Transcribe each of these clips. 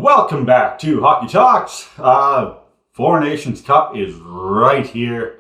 Welcome back to Hockey Talks. Four Nations Cup is right here,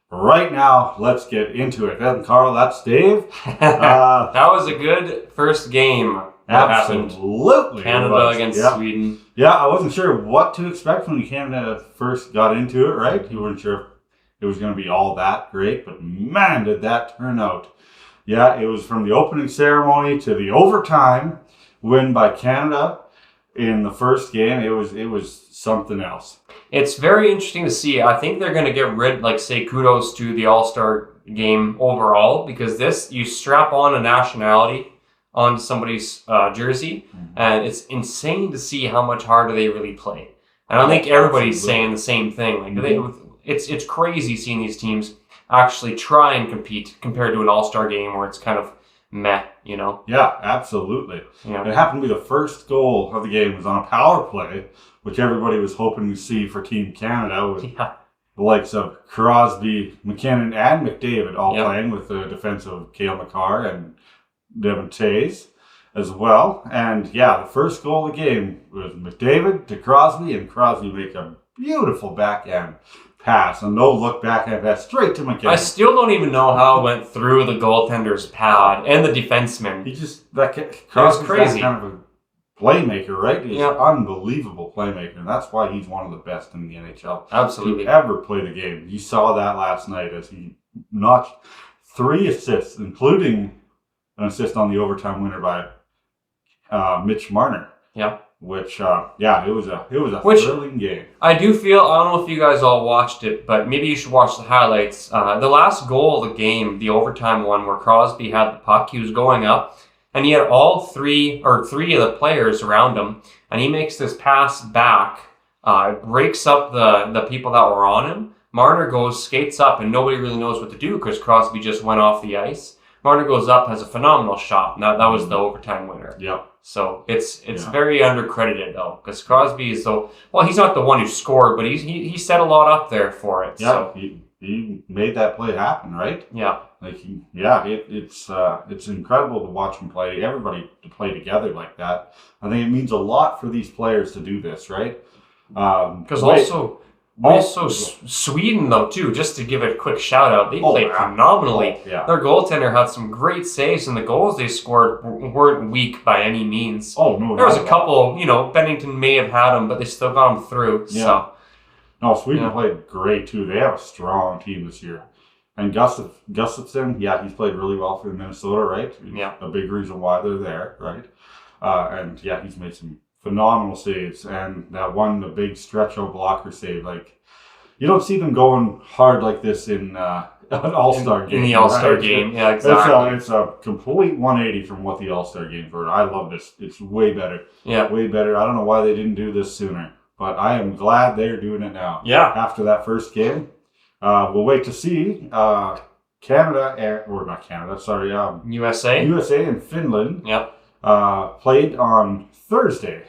right now. Let's get into it. And Carl, that's Dave. That was a good first game. Absolutely. Canada against Sweden. Yeah, I wasn't sure what to expect when Canada first got into it, right? You weren't sure if it was going to be all that great, but man, did that turn out. Yeah, it was from the opening ceremony to the overtime win by Canada in the first game. It was something else. It's very interesting to see. I think they're going to get rid, say kudos to the All-Star game overall, because you strap on a nationality onto somebody's jersey, and it's insane to see how much harder they really play. And I think everybody's saying the same thing. It's crazy seeing these teams actually try and compete compared to an All-Star game where it's kind of meh, you know? Yeah, absolutely. Yeah. It happened to be the first goal of the game. It was on a power play, which everybody was hoping to see for Team Canada, with the likes of Crosby, McKinnon, and McDavid all playing, with the defense of Cale Makar and Devon Toews as well. And the first goal of the game was McDavid to Crosby, and Crosby make a beautiful backhand pass, a no-look backhand pass straight to McKinnon. I still don't even know how it went through the goaltender's pad and the defenseman. Crosby's crazy. That kind of a playmaker, right? He's an unbelievable playmaker, and that's why he's one of the best in the NHL. Absolutely. To ever play the game. You saw that last night as he notched 3 assists, including an assist on the overtime winner by Mitch Marner. Yeah. Which, it was a thrilling game. I do feel, I don't know if you guys all watched it, but maybe you should watch the highlights. The last goal of the game, the overtime one, where Crosby had the puck, he was going up, and he had three of the players around him, and he makes this pass back, breaks up the people that were on him. Marner skates up, and nobody really knows what to do because Crosby just went off the ice. Marner goes up, has a phenomenal shot, and that was the overtime winner. Yep. So it's very undercredited though, because Crosby is he's not the one who scored, but he set a lot up there for it. Yeah, so he made that play happen, right? Yeah. It's incredible to watch him play. Everybody to play together like that. I think it means a lot for these players to do this, right? Because also Sweden, though, too, just to give it a quick shout-out, they played phenomenally. Their goaltender had some great saves, and the goals they scored weren't weak by any means. Oh, no. There was a couple, Bennington may have had them, but they still got them through. Yeah. So. No, Sweden played great, too. They have a strong team this year. And Gustafsson, he's played really well for Minnesota, right? Yeah. A big reason why they're there, right? He's made some phenomenal saves, and that one, the big stretch-out blocker save, you don't see them going hard like this in an All-Star game. In the All-Star game, yeah, exactly. It's a complete 180 from what the All-Star games were. I love this. It's way better. Yeah. Way better. I don't know why they didn't do this sooner, but I am glad they're doing it now. Yeah. After that first game. We'll wait to see USA and Finland played on Thursday.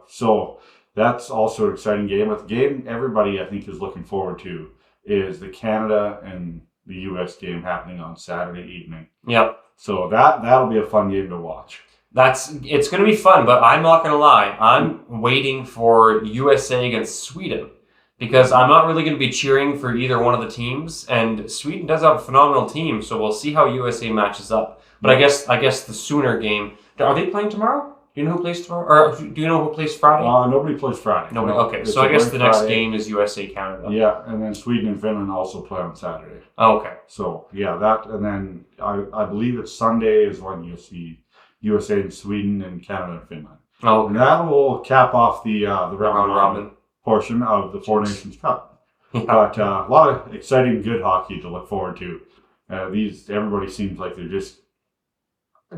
So that's also an exciting game. But the game everybody, I think, is looking forward to is the Canada and the US game happening on Saturday evening. Yep. So that'll be a fun game to watch. It's going to be fun, but I'm not going to lie. I'm waiting for USA against Sweden, because I'm not really going to be cheering for either one of the teams, and Sweden does have a phenomenal team, so we'll see how USA matches up. But I guess the sooner game. Are they playing tomorrow? Do you know who plays tomorrow? Or do you know who plays Friday? Nobody plays Friday. Nobody. Okay, so I guess the next game is USA-Canada. Yeah, and then Sweden and Finland also play on Saturday. Oh, okay. So, that, and then I believe it's Sunday is when you'll see USA and Sweden and Canada and Finland. Oh, okay. And that will cap off the round-robin portion of the Four Nations Cup. But a lot of exciting, good hockey to look forward to. Everybody seems like they're just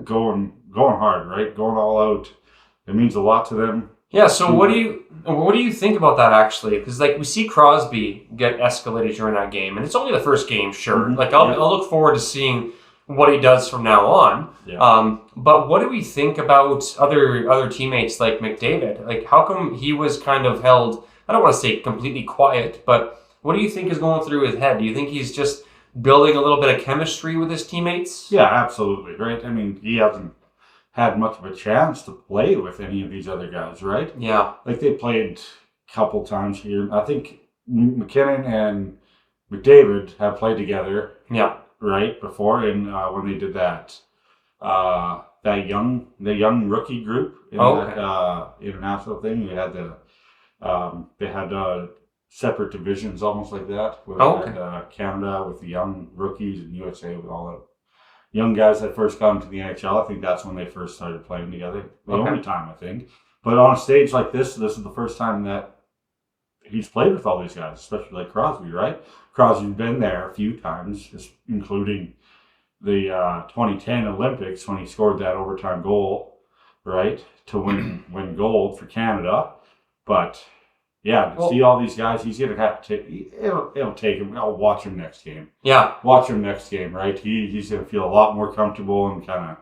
going hard, right? Going all out. It means a lot to them. Yeah. So what do you think about that actually? Because we see Crosby get escalated during that game, and it's only the first game, sure. Mm-hmm. I'll look forward to seeing what he does from now on. Yeah. But what do we think about other teammates like McDavid? How come he was kind of held? I don't want to say completely quiet, but what do you think is going through his head? Do you think he's just building a little bit of chemistry with his teammates? Yeah, absolutely. Right. I mean, he hasn't had much of a chance to play with any of these other guys, right? Yeah. Like they played a couple times here. I think McKinnon and McDavid have played together. Yeah. Right before, and when they did that, the young rookie group in that international thing, they had separate divisions almost like that. Where they had Canada with the young rookies and USA with all the young guys that first got into the NHL. I think that's when they first started playing together. The only time, I think. But on a stage like this is the first time that he's played with all these guys, especially like Crosby, right? Crosby's been there a few times, including the 2010 Olympics when he scored that overtime goal, right, to win gold for Canada. But yeah, to see all these guys, he's gonna have to take. It'll take him. I'll watch him next game. Yeah, watch him next game, right? He's gonna feel a lot more comfortable and kind of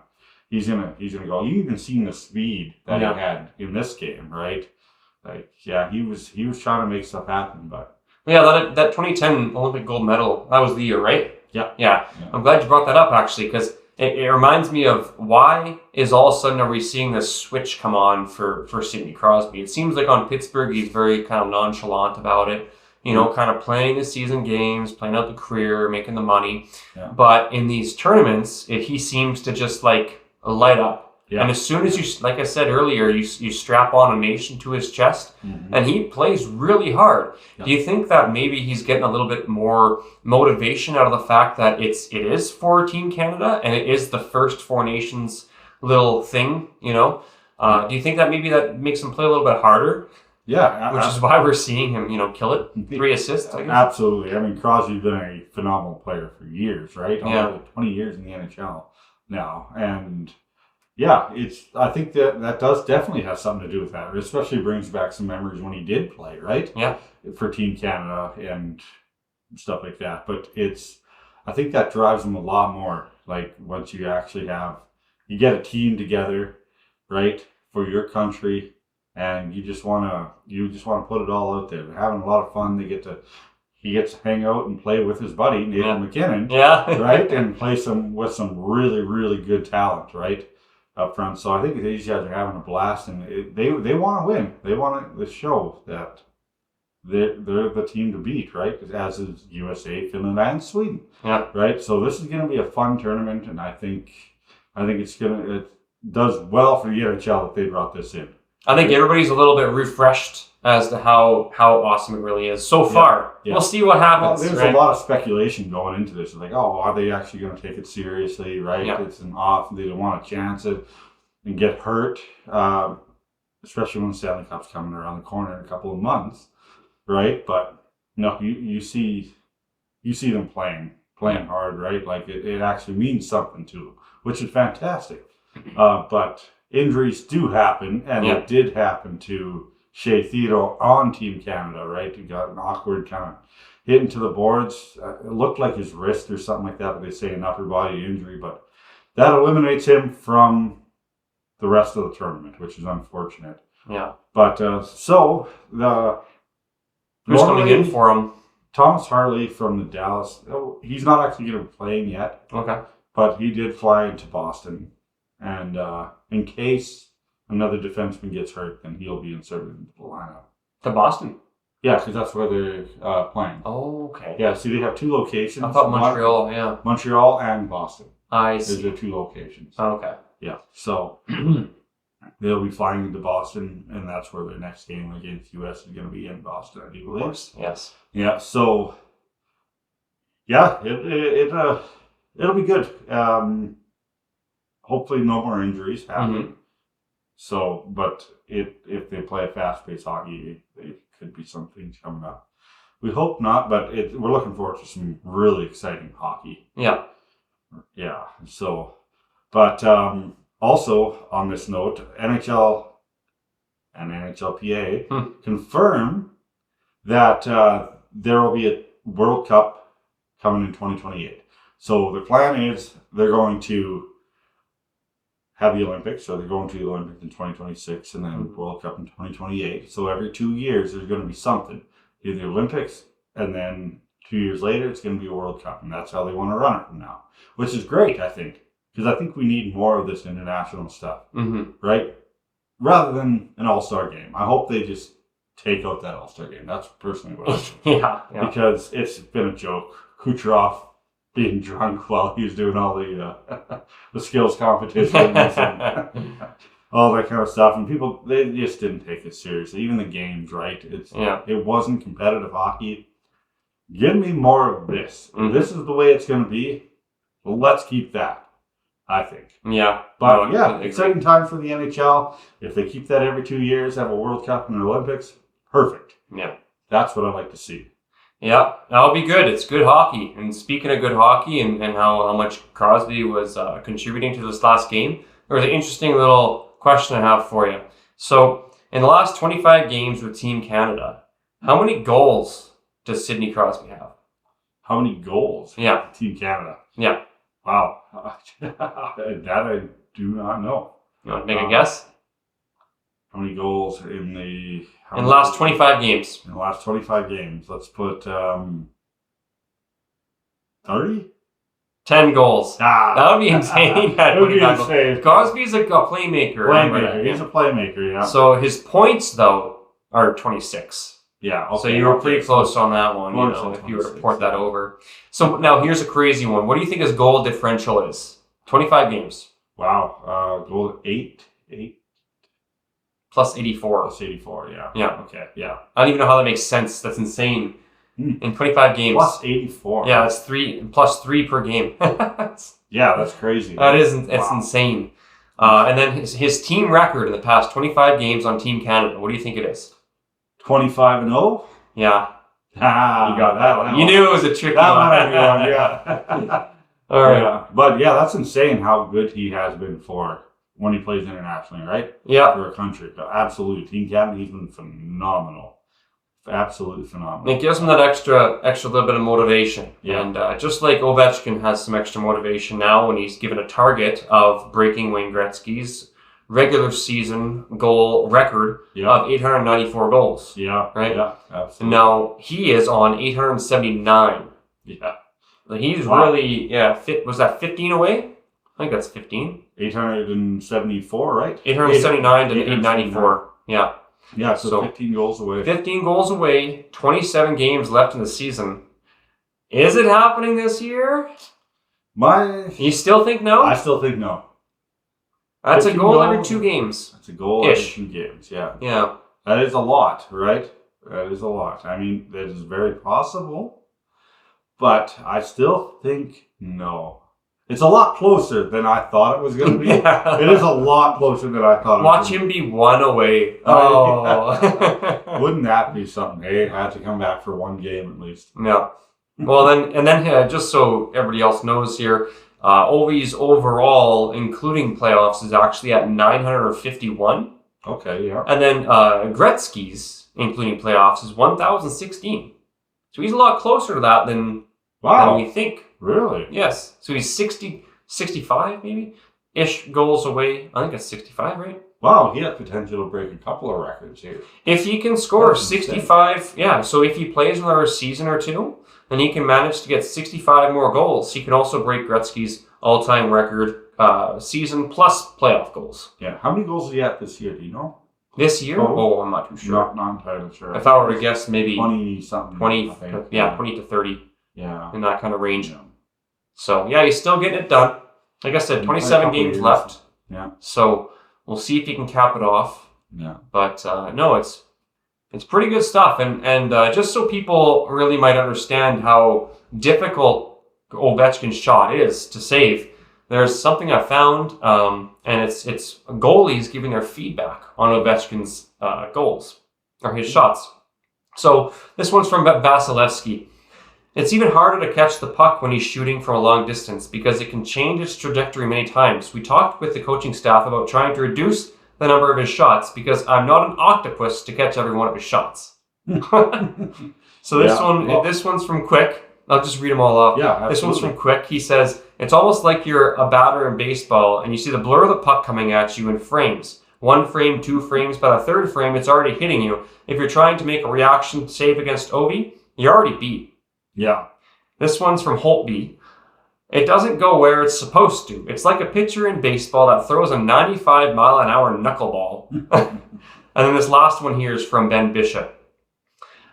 he's gonna go. You even seen the speed that he had in this game, right? Like, yeah, he was trying to make stuff happen, but yeah, that 2010 Olympic gold medal, that was the year, right? Yeah. I'm glad you brought that up actually, because it reminds me of why is all of a sudden are we seeing this switch come on for Sidney Crosby? It seems like on Pittsburgh he's very kind of nonchalant about it, kind of playing the season games, playing out the career, making the money. Yeah. But in these tournaments, he seems to just like light up. Yeah. And as soon as you, like I said earlier, you strap on a nation to his chest, and he plays really hard. Yeah. Do you think that maybe he's getting a little bit more motivation out of the fact that it is for Team Canada and it is the first Four Nations little thing? Do you think that maybe that makes him play a little bit harder? Yeah, which is why we're seeing him, kill it. 3 assists, I guess. Absolutely. I mean, Crosby's been a phenomenal player for years, right? Yeah, 20 years in the NHL now, and. Yeah, I think that does definitely have something to do with that. It especially brings back some memories when he did play, right? Yeah. For Team Canada and stuff like that. But I think that drives him a lot more. Like once you actually you get a team together, right, for your country, and you just wanna put it all out there. They're having a lot of fun. He gets to hang out and play with his buddy Nathan McKinnon, right, and play with some really, really good talent, right, up front. So I think these guys are having a blast, and they want to win. They want to show that they're the team to beat, right? As is USA, Finland, and Sweden. Yeah. Right. So this is going to be a fun tournament, and I think it does well for the NHL that they brought this in. I think everybody's a little bit refreshed as to how awesome it really is so far. Yeah. We'll see what happens. Well, there's a lot of speculation going into this. Like, are they actually going to take it seriously, right? Yeah. It's an off. They don't want to chance it and get hurt, especially when the Stanley Cup's coming around the corner in a couple of months, right? But no, you see them playing hard, right? Like it actually means something to them, which is fantastic. But injuries do happen, and it did happen to Shea Theodore on Team Canada, right? He got an awkward kind of hit into the boards. It looked like his wrist or something like that, but they say an upper body injury. But that eliminates him from the rest of the tournament, which is unfortunate. Yeah. But who's coming in for him? Thomas Harley from the Dallas. Oh, he's not actually going to be playing yet. Okay. But he did fly into Boston. And in case another defenseman gets hurt, then he'll be inserted into the lineup. To Boston? Yeah, because that's where they're playing. Oh, okay. Yeah, see, they have 2 locations. I thought Montreal, Montreal and Boston. I see. Those are 2 locations. Oh, okay. Yeah, so they'll be flying into Boston, and that's where their next game against US is going to be in Boston, I do believe. Of course, yes. Yeah, so, yeah, it'll be good. Hopefully no more injuries happen. Mm-hmm. So, but if they play a fast-paced hockey, it could be some things coming up. We hope not, but we're looking forward to some really exciting hockey. Yeah. Yeah. So, but also on this note, NHL and NHLPA confirm that there will be a World Cup coming in 2028. So the plan is they're going to have the Olympics, so they're going to the Olympics in 2026 and then World Cup in 2028. So every 2 years there's going to be something. Either the Olympics, and then 2 years later it's going to be a World Cup, and that's how they want to run it from now, which is great, I think, because I think we need more of this international stuff, Mm-hmm. right? Rather than an all-star game. I hope they just take out that all-star game. That's personally what I think. Yeah. Because it's been a joke. Kucherov being drunk while he was doing all the the skills competitions and all that kind of stuff. And people, they just didn't take it seriously. Even the games, right? It wasn't competitive hockey. Give me more of this. Mm-hmm. This is the way it's going to be. Well, let's keep that, I think. Yeah. But exciting time for the NHL. If they keep that every 2 years, have a World Cup and an Olympics, perfect. Yeah. That's what I'd like to see. Yeah, that'll be good. It's good hockey. And speaking of good hockey and how much Crosby was contributing to this last game, there was an interesting little question I have for you. So, in the last 25 games with Team Canada, how many goals does Sidney Crosby have? How many goals? Yeah. Team Canada. Yeah. Wow. That I do not know. You want to make a guess? How many goals in the last 25 games? In the last 25 games. Let's put 30? 10 goals. That would be insane. That would be insane. Crosby's a playmaker. He's a playmaker, yeah. So his points, though, are 26. Yeah. Okay. So you were pretty close on that one, if you were to port that over. So now here's a crazy one. What do you think his goal differential is? 25 games. Wow. Goal 8. Plus 84. Plus 84, yeah. Yeah. Okay, yeah. I don't even know how that makes sense. That's insane. In 25 games. Plus 84. Yeah, it's plus 3 per game. Yeah, that's crazy. It's insane. And then his team record in the past 25 games on Team Canada, what do you think it is? 25-0? Yeah. You got that one. You knew it was a tricky one. Yeah. All right. Yeah. But yeah, that's insane how good he has been for when he plays internationally, right? Yeah. For a country. Absolutely. Team Canada, he's been phenomenal. Absolutely phenomenal. It gives him that extra little bit of motivation. Yeah. And just like Ovechkin has some extra motivation now when he's given a target of breaking Wayne Gretzky's regular season goal record of 894 goals. Yeah. Right? Yeah, absolutely. And now he is on 879. Yeah. He's really, was that 15 away? I think that's 15. 874, right? 879 to 894. Yeah. Yeah, so 15 goals away. 15 goals away, 27 games left in the season. Is it happening this year? You still think no? I still think no. That's a goal every 2 games. That's a goal every 2 games, yeah. Yeah. That is a lot, right? That is a lot. I mean, that is very possible, but I still think no. It's a lot closer than I thought it was going to be. Yeah. It is a lot closer than I thought it was. Watch him be 1 away. Oh. Wouldn't that be something? Hey, I had to come back for 1 game at least. Yeah. Well, then, just so everybody else knows here, Ovi's overall, including playoffs, is actually at 951. Okay, yeah. And then Gretzky's, including playoffs, is 1,016. So he's a lot closer to that than we think. Really? Yes. So he's 65 maybe-ish goals away. I think that's 65, right? Wow, he has potential to break a couple of records here. If he can score 65, so if he plays another season or 2, then he can manage to get 65 more goals. He can also break Gretzky's all-time record season plus playoff goals. Yeah. How many goals did he have this year? Do you know? This year? Oh, I'm not too sure. Not entirely sure. If I were to guess, maybe 20-something. 20 to 30. Yeah. In that kind of range. Yeah. So, yeah, he's still getting it done. Like I said, 27 games left. Yeah. So, we'll see if he can cap it off. Yeah. But, no, it's pretty good stuff. And just so people really might understand how difficult Ovechkin's shot is to save, there's something I found, and it's goalies giving their feedback on Ovechkin's goals, or his shots. So, this one's from Vasilevsky. It's even harder to catch the puck when he's shooting from a long distance because it can change its trajectory many times. We talked with the coaching staff about trying to reduce the number of his shots because I'm not an octopus to catch every one of his shots. So this one's from Quick. I'll just read them all off. Yeah, absolutely. This one's from Quick. He says, it's almost like you're a batter in baseball and you see the blur of the puck coming at you in frames. 1 frame, 2 frames, by the 3rd frame, it's already hitting you. If you're trying to make a reaction save against Ovi, you're already beat. Yeah. This one's from Holtby. it doesn't go where it's supposed to. It's like a pitcher in baseball that throws a 95-mile-an-hour knuckleball. And then this last one here is from Ben Bishop.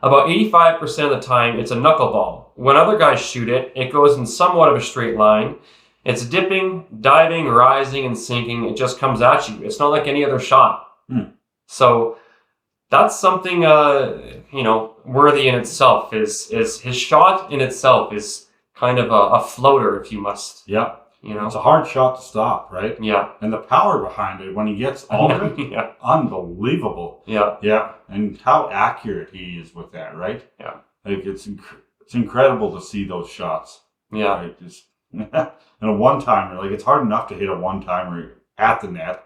About 85% of the time, it's a knuckleball. When other guys shoot it, it goes in somewhat of a straight line. It's dipping, diving, rising, and sinking. It just comes at you. It's not like any other shot. So that's something, worthy in itself. Is his shot in itself is kind of a floater, if you must. Yeah. It's a hard shot to stop, right? Yeah. And the power behind it, when he gets all of it, unbelievable. Yeah. Yeah. And how accurate he is with that, right? Yeah. Like, it's incredible to see those shots. Yeah. Right? And a one-timer, like, it's hard enough to hit a one-timer at the net,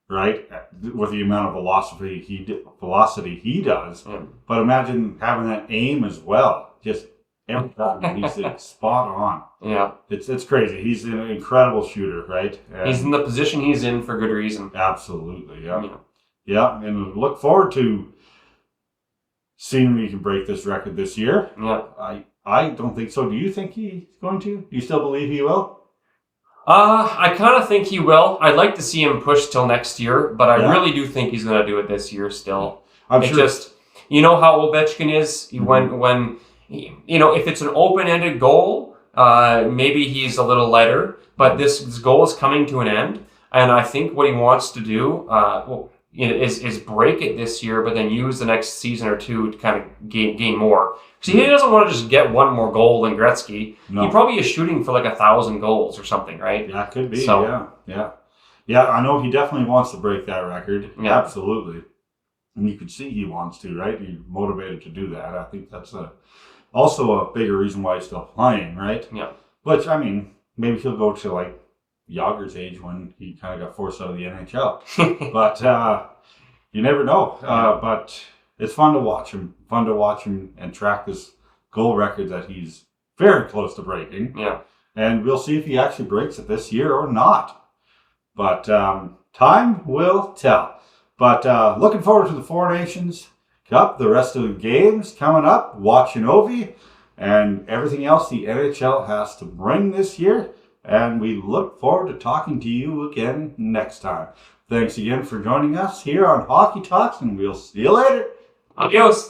right? With the amount of velocity he does. Yeah. But imagine having that aim as well. Just every time he's spot on. Yeah. It's crazy. He's an incredible shooter, right? And he's in the position he's in for good reason. Absolutely, yeah. Yeah, and look forward to seeing if he can break this record this year. Yeah. I don't think so. Do you think he's going to? Do you still believe he will? I kind of think he will. I'd like to see him push till next year, but I really do think he's going to do it this year still. I'm sure. Just, you know how Ovechkin is? When if it's an open-ended goal, maybe he's a little lighter, but this goal is coming to an end, and I think what he wants to do is break it this year, but then use the next season or two to kind of gain more. See, he doesn't want to just get one more goal than Gretzky. No. He probably is shooting for like 1,000 goals or something, right? Yeah, could be. So, yeah. I know he definitely wants to break that record. Yeah. Absolutely. And you could see he wants to, right? He's motivated to do that. I think that's also a bigger reason why he's still playing, right? Yeah. Which, I mean, maybe he'll go to like Yager's age when he kind of got forced out of the NHL. But you never know. But it's fun to watch him. Fun to watch him and track this goal record that he's very close to breaking. Yeah. And we'll see if he actually breaks it this year or not. But time will tell. But looking forward to the Four Nations Cup, the rest of the games coming up, watching Ovi, and everything else the NHL has to bring this year. And we look forward to talking to you again next time. Thanks again for joining us here on Hockey Talks, and we'll see you later. Adios.